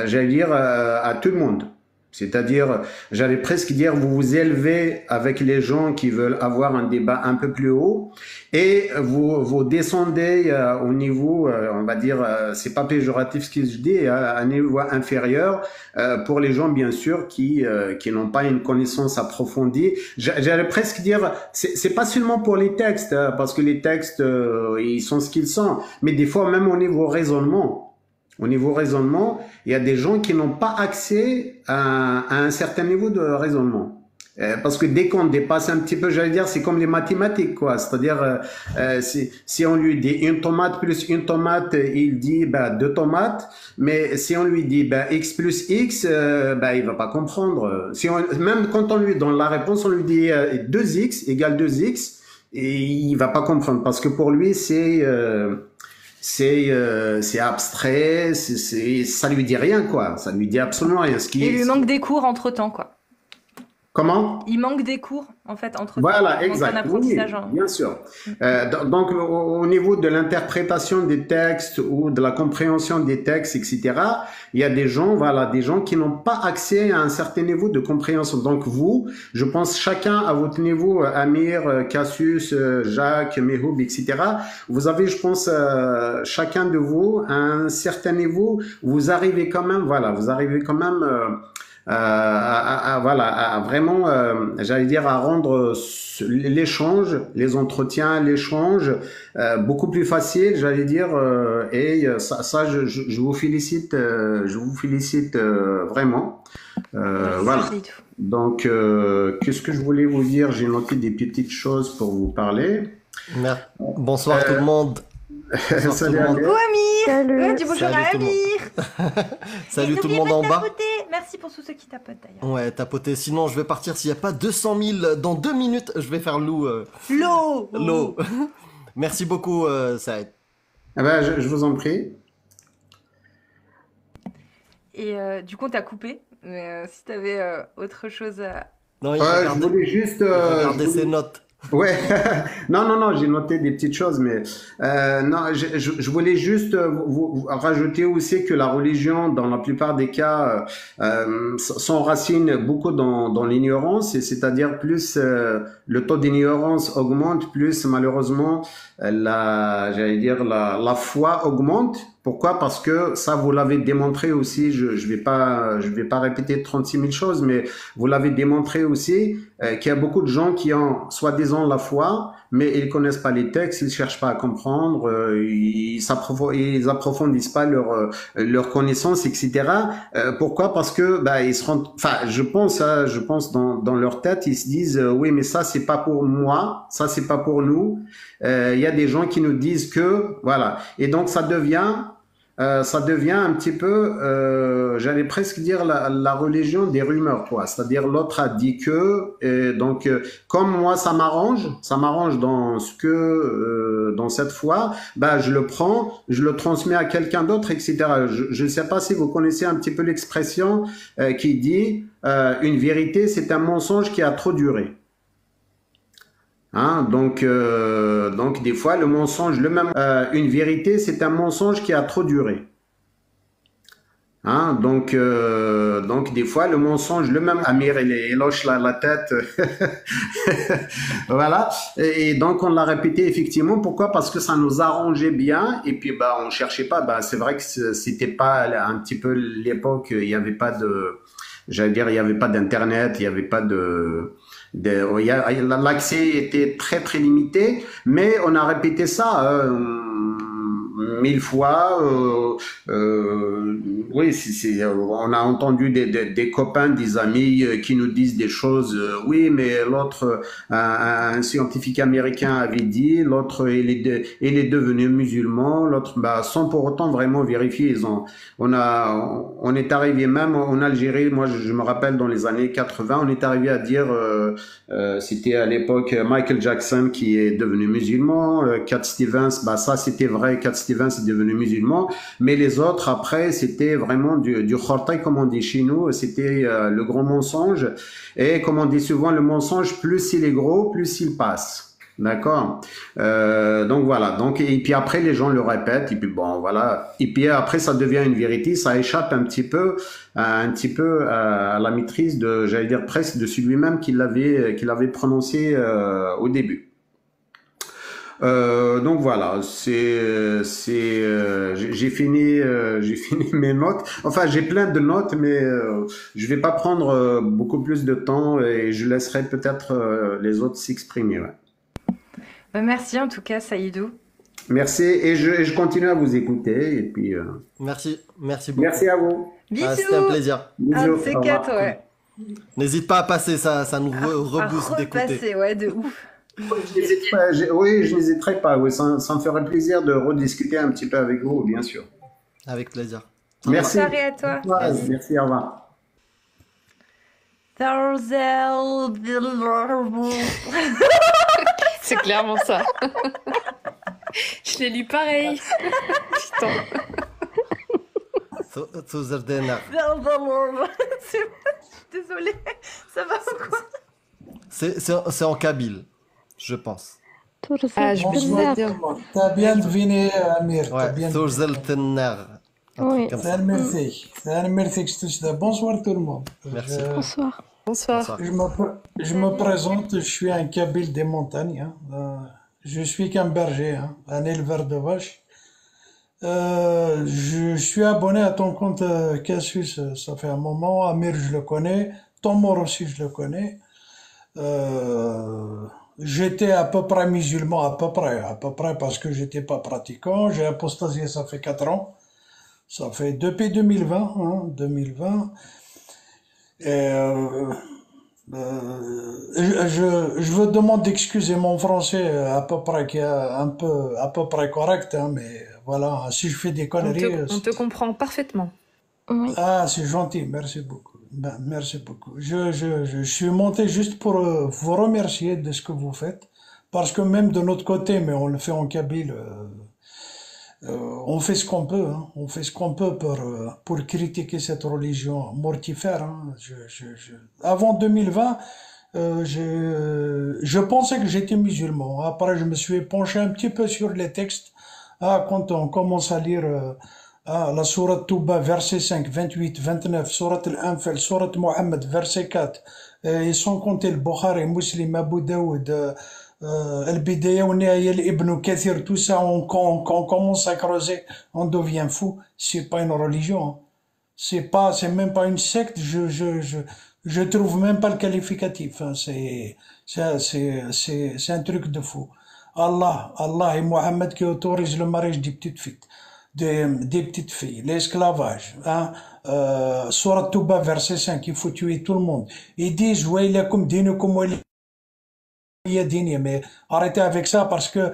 j'allais dire, à tout le monde. C'est-à-dire, j'allais presque dire, vous vous élevez avec les gens qui veulent avoir un débat un peu plus haut et vous descendez au niveau, on va dire, c'est pas péjoratif ce que je dis, à un niveau inférieur pour les gens bien sûr qui n'ont pas une connaissance approfondie. J'allais presque dire, c'est pas seulement pour les textes, parce que les textes ils sont ce qu'ils sont, mais des fois même au niveau raisonnement. au niveau raisonnement, il y a des gens qui n'ont pas accès à un certain niveau de raisonnement. Parce que dès qu'on dépasse un petit peu, j'allais dire, c'est comme les mathématiques, quoi. C'est-à-dire, si on lui dit une tomate plus une tomate, il dit deux tomates. Mais si on lui dit x plus x, il va pas comprendre. Même quand on lui donne la réponse, on lui dit 2x égale 2x, et il va pas comprendre parce que pour lui c'est abstrait, ça lui dit rien, quoi. Ça lui dit absolument rien. Il lui manque des cours entre-temps, quoi. Comment? Il manque des cours, en fait, entre-temps. Voilà, Il manque un exact. Oui, apprentissage. bien sûr. Donc, au niveau de l'interprétation des textes ou de la compréhension des textes, etc., il y a des gens, voilà, des gens qui n'ont pas accès à un certain niveau de compréhension. Donc, vous, je pense, chacun à votre niveau, Amir, Cassius, Jacques, Mehoub, etc., vous avez, je pense, chacun de vous, à un certain niveau, vous arrivez quand même, voilà, vous arrivez quand même voilà, à vraiment, j'allais dire, à rendre l'échange, les entretiens, l'échange beaucoup plus facile, j'allais dire, et ça je vous félicite, vraiment. Voilà. Donc, qu'est-ce que je voulais vous dire? J'ai noté des petites choses pour vous parler. Bonsoir tout le monde. Salut Coucou Amir. Salut. Dis bonjour à Amir. Salut tout le monde en bas. Merci pour tous ceux qui tapotent d'ailleurs. Ouais, tapoter. Sinon, je vais partir. S'il n'y a pas 200 000 dans 2 minutes, je vais faire l'eau. Merci beaucoup, Saïd. Je vous en prie. Et du coup, on t'a coupé. Mais si tu avais autre chose à... Non, je voulais juste... regarder ses notes. Ouais, non, j'ai noté des petites choses, mais non, je voulais juste vous rajouter aussi que la religion, dans la plupart des cas, s'enracine beaucoup dans l'ignorance, et c'est-à-dire plus le taux d'ignorance augmente, plus malheureusement j'allais dire la foi augmente. Pourquoi? Parce que ça, vous l'avez démontré aussi. Je vais pas répéter 36 000 choses, mais vous l'avez démontré aussi qu'il y a beaucoup de gens qui ont soi-disant la foi, mais ils connaissent pas les textes, ils cherchent pas à comprendre, ils approfondissent pas leur connaissance, etc. Pourquoi? Parce que ils se rendent, enfin, je pense dans leur tête, ils se disent oui, mais ça c'est pas pour moi, ça c'est pas pour nous. Il y a des gens qui nous disent que voilà, et donc ça devient un petit peu, j'allais presque dire la religion des rumeurs, quoi. C'est-à-dire l'autre a dit que, et donc comme moi ça m'arrange dans ce que, dans cette foi, je le prends, je le transmets à quelqu'un d'autre, etc. Je ne sais pas si vous connaissez un petit peu l'expression qui dit une vérité, c'est un mensonge qui a trop duré. Hein, donc des fois le mensonge, une vérité, c'est un mensonge qui a trop duré. Hein, donc des fois le mensonge, Amir il hoche la tête, voilà. Et donc on l'a répété effectivement. Pourquoi? Parce que ça nous arrangeait bien. Et puis on cherchait pas. C'est vrai que c'était pas un petit peu l'époque. Il y avait pas j'allais dire, il y avait pas d'internet, il y avait pas l'accès était très très limité, mais on a répété ça 1000 fois. Oui, on a entendu des copains, des amis qui nous disent des choses. Oui, mais l'autre, un scientifique américain avait dit, l'autre il est devenu musulman, l'autre, sans pour autant vraiment vérifier. On est arrivé même en Algérie. Moi, je me rappelle dans les années 80, on est arrivé à dire, c'était à l'époque Michael Jackson qui est devenu musulman, Cat Stevens, ça c'était vrai, Cat Stevens est devenu musulman, mais les autres après c'était vraiment du khortaï comme on dit chez nous, c'était le gros mensonge, et comme on dit souvent, le mensonge, plus il est gros, plus il passe. D'accord. Donc voilà. Et puis après les gens le répètent. Et puis voilà. Et puis après ça devient une vérité. Ça échappe un petit peu à la maîtrise j'allais dire presque de celui-même qui l'avait prononcé au début. Donc voilà. J'ai fini mes notes. Enfin j'ai plein de notes, mais je vais pas prendre beaucoup plus de temps et je laisserai peut-être les autres s'exprimer. Ouais. Merci en tout cas, Saïdou. Merci et je continue à vous écouter et puis Merci beaucoup. merci à vous. Ah, c'était un Bisous. plaisir. Un de Bisous. ces Au revoir. quatre, ouais. N'hésite pas à passer, ça nous À rebooste d'écouter. repasser, ouais, de ouf. Oui, je n'hésiterai pas. Oui, ça me ferait plaisir de rediscuter un petit peu avec vous, bien sûr. Avec plaisir. Bonne Merci. soirée à toi. Merci, au revoir. C'est clairement ça. Je l'ai lu pareil. Putain. Tuzerdena. Désolée, ça va ou quoi? C'est en kabyle, je pense. Ah, je me dis. T'as bien deviné, Amir. T'as Ouais, bien deviné. Tuzertener. Oui. Merci. Merci que je te dis bonsoir tout le monde. Merci. Bonsoir. Bonsoir. Je me présente, je suis un Kabyle des montagnes. Je suis qu'un berger, un éleveur de vaches. Je suis abonné à ton compte Cassius, ça fait un moment. Amir, je le connais. Tomor aussi, je le connais. J'étais à peu près musulman, à peu près parce que j'étais pas pratiquant. J'ai apostasié, ça fait 4 ans. Ça fait depuis 2020, 2020. Et je vous demande d'excuser mon français à peu près qui est à peu près correct, mais voilà, si je fais des conneries. On te comprend parfaitement. Oui. Ah, c'est gentil, merci beaucoup. Ben, merci beaucoup. Je suis monté juste pour vous remercier de ce que vous faites, parce que même de notre côté, mais on le fait en Kabyle, on fait ce qu'on peut, on fait ce qu'on peut pour critiquer cette religion mortifère. Avant 2020, je pensais que j'étais musulman. Après, je me suis penché un petit peu sur les textes. Quand on commence à lire la sourate Touba, verset 5, 28, 29, sourate Al-Anfal, sourate Mohammed, verset 4, et sans compter le Bukhari, Muslim, Abu Daoud, Al-Bidaya wa Nihaya, Ibn Kathir, tout ça, on commence à creuser, on devient fou. C'est pas une religion. C'est même pas une secte. Je trouve même pas le qualificatif. C'est un truc de fou. Allah et Mohammed qui autorise le mariage des petites filles, des petites filles, l'esclavage. Surat Touba, verset 5, il faut tuer tout le monde. Ils disent, Wailakum dinukum waliya dini, mais arrêtez avec ça parce que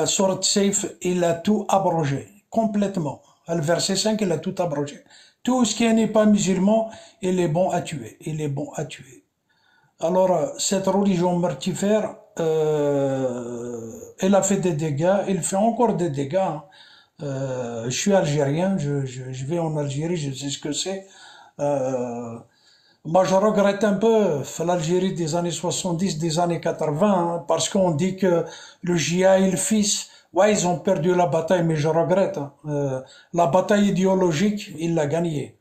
Surat Saif, il a tout abrogé, complètement. Le verset 5, il a tout abrogé. Tout ce qui n'est pas musulman, il est bon à tuer. Il est bon à tuer. Alors, cette religion mortifère, elle a fait des dégâts, elle fait encore des dégâts. Je suis algérien, je vais en Algérie, je sais ce que c'est. Moi, je regrette un peu l'Algérie des années 70, des années 80, parce qu'on dit que le GIA et le fils, ouais, ils ont perdu la bataille, mais je regrette. La bataille idéologique, ils l'ont gagnée.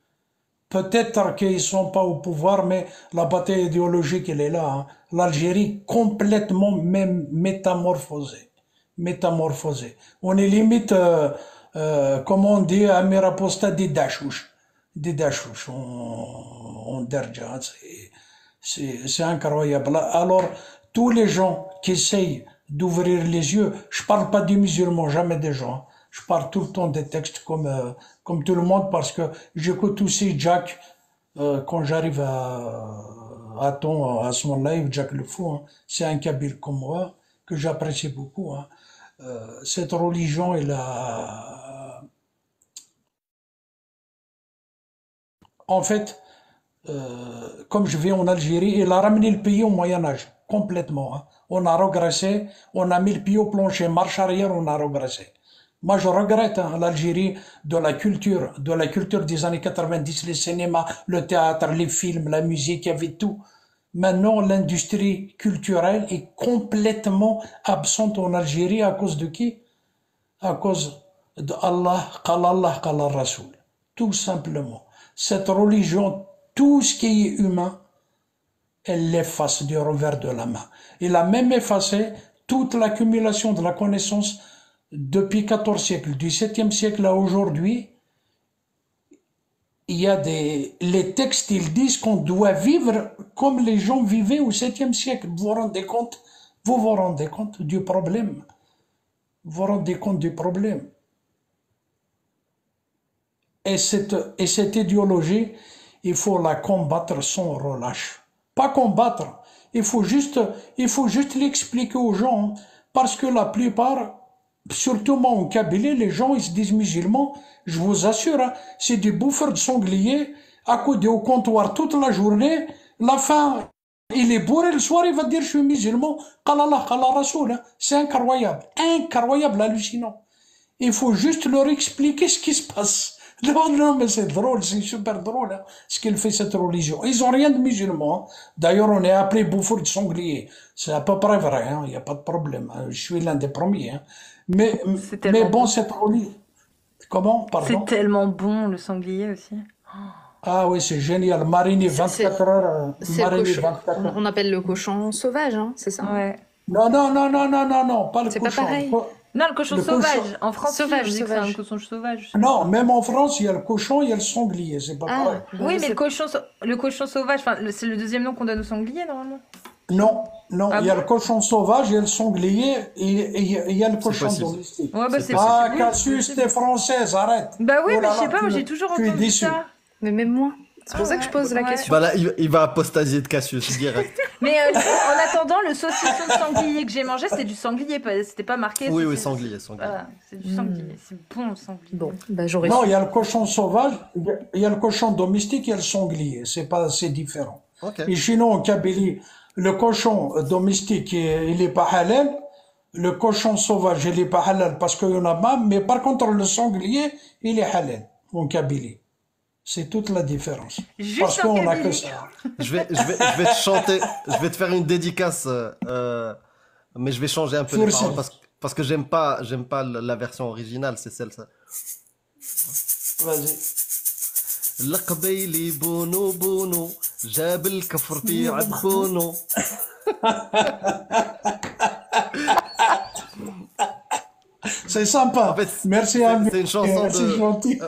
Peut-être qu'ils sont pas au pouvoir, mais la bataille idéologique, elle est là. L'Algérie complètement même métamorphosée. On est limite, comment on dit, Amir Apostat des Dachouches en Derja. C'est incroyable. Alors, tous les gens qui essayent d'ouvrir les yeux, je parle pas des musulmans, jamais des gens. Je parle tout le temps des textes comme tout le monde parce que j'écoute aussi Jack quand j'arrive à son live, Jack le Fou. C'est un Kabyle comme moi que j'apprécie beaucoup. Cette religion, en fait, comme je vais en Algérie, il a ramené le pays au Moyen-Âge, complètement. On a régressé, on a mis le pied au plancher, marche arrière, on a régressé. Moi, je regrette l'Algérie de la culture des années 90, les cinémas, le théâtre, les films, la musique, il y avait tout. Maintenant, l'industrie culturelle est complètement absente en Algérie à cause de qui? À cause de Allah, qala Rasoul. Tout simplement. Cette religion, tout ce qui est humain, elle l'efface du revers de la main. Il a même effacé toute l'accumulation de la connaissance depuis 14 siècles, du 7e siècle à aujourd'hui. Il y a les textes, ils disent qu'on doit vivre comme les gens vivaient au 7e siècle. Vous vous rendez compte du problème? Vous vous rendez compte du problème? Et cette idéologie, il faut la combattre sans relâche. Pas combattre, il faut juste l'expliquer aux gens, parce que la plupart, surtout moi en Kabylie, les gens ils se disent musulmans, je vous assure, hein, c'est des bouffeurs de sangliers, accoudés au comptoir toute la journée, la fin, il est bourré, le soir il va dire je suis musulman, qala Allah, qala Rasoul, hein. C'est incroyable, hallucinant. Il faut juste leur expliquer ce qui se passe. Non, mais c'est drôle, c'est super drôle, hein, ce qu'il fait cette religion. Ils ont rien de musulman. Hein. D'ailleurs, on est appelé bouffeur de sanglier. C'est à peu près vrai, hein, il n'y a pas de problème. Hein. Je suis l'un des premiers. Hein. Mais bon, cette religion... Comment? Pardon? C'est tellement bon, le sanglier aussi. Ah oui, c'est génial. Mariner 24 heures. Mariner 24 heures. On appelle le cochon sauvage, hein, c'est ça? Ouais. Non, pas le cochon. C'est pas pareil. Non, le cochon sauvage. Cochon. En France, Sauvage, on dit que c'est un sauvage. cochon sauvage. Non, même en France, il y a le cochon, il y a le sanglier, c'est pas pareil. Oui, mais le cochon sauvage, c'est le deuxième nom qu'on donne au sanglier, normalement. Non, Ah il y a bon? le cochon sauvage, il y a le sanglier, et il y a le cochon possible. domestique. Ouais, bah c'est Ah, possible. Cassius, t'es française, arrête. Bah oui, Oh mais là je sais là, pas, moi tu- j'ai toujours tu es entendu déçu. ça. Mais même moi. C'est pour ça que je pose la ouais. question. Bah là, il va apostasier de Cassius direct. Mais en attendant, le saucisson de sanglier que j'ai mangé, c'était du sanglier, c'était pas marqué. Oui, oui, saucisson. sanglier. Voilà, c'est du sanglier. C'est bon le sanglier. Bon, bah j'aurais Non, su. il y a le cochon sauvage, il y a le cochon domestique, il y a le sanglier. C'est différent. Ok. Et sinon, en Kabylie, le cochon domestique, il est pas halal. Le cochon sauvage, il est pas halal parce qu'il y en a même. Mais par contre, le sanglier, il est halal en Kabylie. C'est toute la différence. Juste Parce en qu'on a que Kabylie. ça. Je vais te chanter, je vais te faire une dédicace, mais je vais changer un peu les Fursi. paroles parce que j'aime pas la version originale, c'est celle-là. Vas-y. القبيلي بونو بونو جاب الكفر في عبونو. C'est sympa. En fait, Merci à c'est une chanson c'est gentil.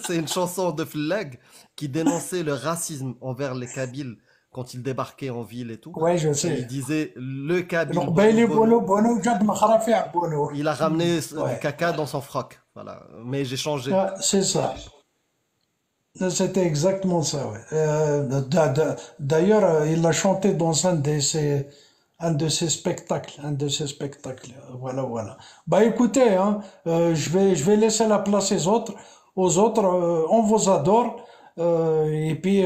c'est une chanson de Flag qui dénonçait le racisme envers les Kabyles quand ils débarquaient en ville et tout. Ouais, je Et sais. il disait le Kabyle. القبيلي bono, بونو بونو جاب مخرفي بونو. il a ramené Ouais. du caca dans son froc. Voilà. Mais j'ai changé. Ouais, c'est ça. C'était exactement ça, ouais. D'ailleurs, il l'a chanté dans un de ses spectacles, Voilà. Bah écoutez, hein, je vais laisser la place aux autres, on vous adore. Et puis,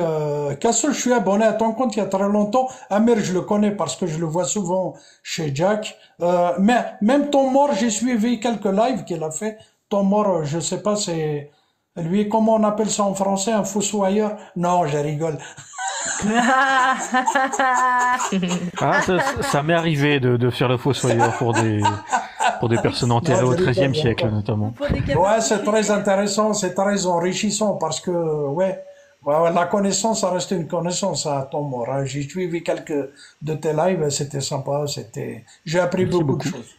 Kassou, je suis abonné à ton compte il y a très longtemps. Amir, je le connais parce que je le vois souvent chez Jack. Mais même Tom Mort, j'ai suivi quelques lives qu'il a fait. Tom Mort, je sais pas, c'est lui, comment on appelle ça en français, un fossoyeur? Non, je rigole. Ah, ça m'est arrivé de faire le fossoyeur pour des personnes enterrées au XIIIe siècle, notamment. Ouais, c'est très intéressant, c'est très enrichissant parce que, ouais, la connaissance, ça reste une connaissance à Tom Mort. Hein. J'ai suivi quelques de tes lives, c'était sympa, j'ai appris beaucoup de choses.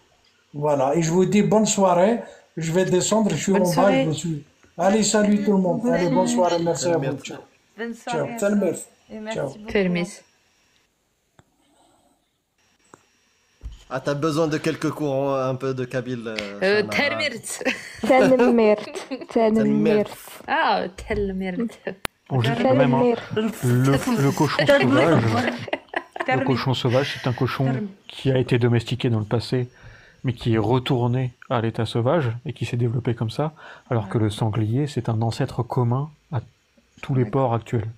Voilà, et je vous dis bonne soirée. Je vais descendre, je suis Bonne en bas, soirée. je me suis. Allez, salut tout le monde. Allez, bonne soirée, merci à vous. Merci. Ciao. Bonne Ciao. soirée. à Salut. toi. Et merci Ciao. beaucoup. Fermis. Ah, t'as besoin de quelques cours un peu de Kabyle. Shana. Termirt. تنمرت تنمرت Ah, Telmirt. Bon, juste quand même, hein, le cochon sauvage. Le Terminé. cochon sauvage, c'est un cochon qui a été domestiqué dans le passé, mais qui est retourné à l'état sauvage et qui s'est développé comme ça, alors que le sanglier, c'est un ancêtre commun à tous les porcs actuels.